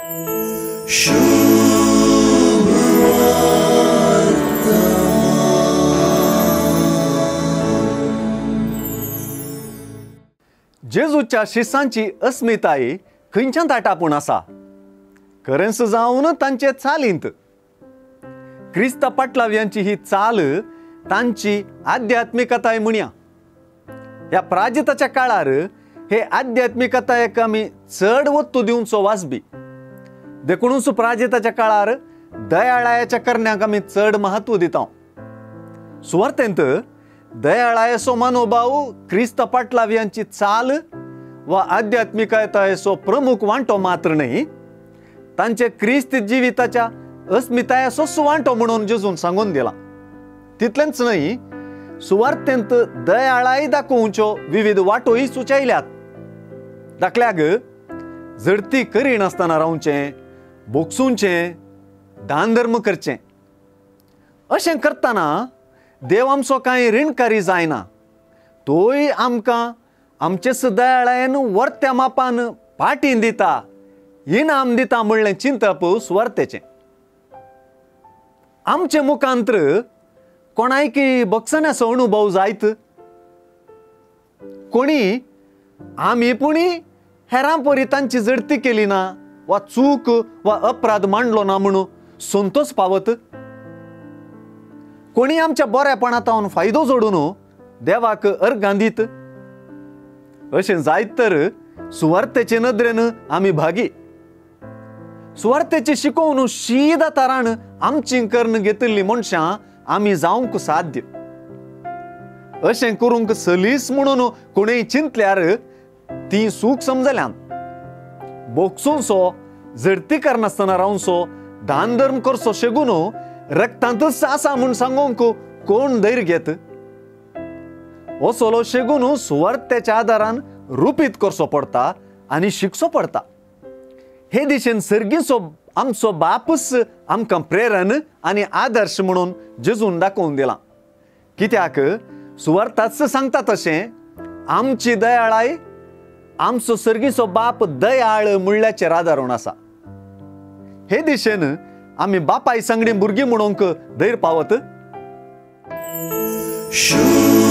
जेजूच्या शिष्यांची अस्मिताय खंयच्यान ताटापूण आसा खरेंच जावन तांचे चालींत क्रिस्त पाटलाव्यांची ही चाल तांची आध्यात्मिकताय म्हणया. ह्या प्राजिताच्या काळार हे आध्यात्मिकतायेक आमी चड वत्तू दिवचो वासबी. देखूनच प्राजिताच्या काळार दयाळायाच्या करण्याक आमी चड महत्व दिता. सुवार्थेंत दयाळायेचो मनोभाव क्रिस्त पाटलाव्यांची चाल वा आध्यात्मिकतायेचो प्रमुख वांटो मात्र न्ही, तांचे क्रिस्त जिविताच्या अस्मितायेचो सुवांटो म्हणून जेजून सांगून दिला. तितलेंच न्ही, सुवार्थेंत दयाळाय दाखोवच्यो विविध वाटोय सुचयल्यात. दाखल्याक झडती करिनासतना रावचें, बोगसूंचें, दान धर्म करचें. अशें करतना देव आमचो कांय ऋणकारी जायना, तोय आमकां आमचेच दयाळायेन वर्त्या मापान पाटीन दिता, इनाम दिता म्हणलें चिंतप सुवार्थेचें. आमचे मुखांत्र कोणायकी बक्षण्याचो अनुभव जायत. कोणी आमी पुणी हेरां परी तांची झडती केली ना वा चूक वा अपराध मांडलो ना म्हणून संतोष पावत. कोणी आमच्या बरेपणांतावन फायदो जोडून देवाक अर्घां दित. अशें जायत तर सुवार्थेचे नदरेन आमी भागी. सुवार्थेची शिकोवन शीदा तरान आमची कर्ण घेतिल्ली मनशां आमी जावंक साध्य. अशें करूंक सलीस म्हणून कोणेय चिंतल्यार ती सूख समजल्यान. बोगसूंचो, झडती करनासतना रावचो, दान धर्म करचो शेगून रक्तांतच आसा म्हूण सांगूंक कोण धैर्य घेत. असलो शेगून सुवार्थेच्या आदारान रुपीत करचो पडटा आनी शिकचो पडटा. हे दिशेन सर्गीचो आमचो बापूच आमकां प्रेरण आनी आदर्श म्हणून जेजून दाखोवन दिला. कित्याक सुवार्थाच सांगता तशें आमची दयाळाय आमचो सर्गीचो बाप दयाळ म्हणल्याचेर आदारून आसा. हे दिशेन आमी बापाय सांगडी भुरगीं म्हणूंक धैर्य पावत. शुभ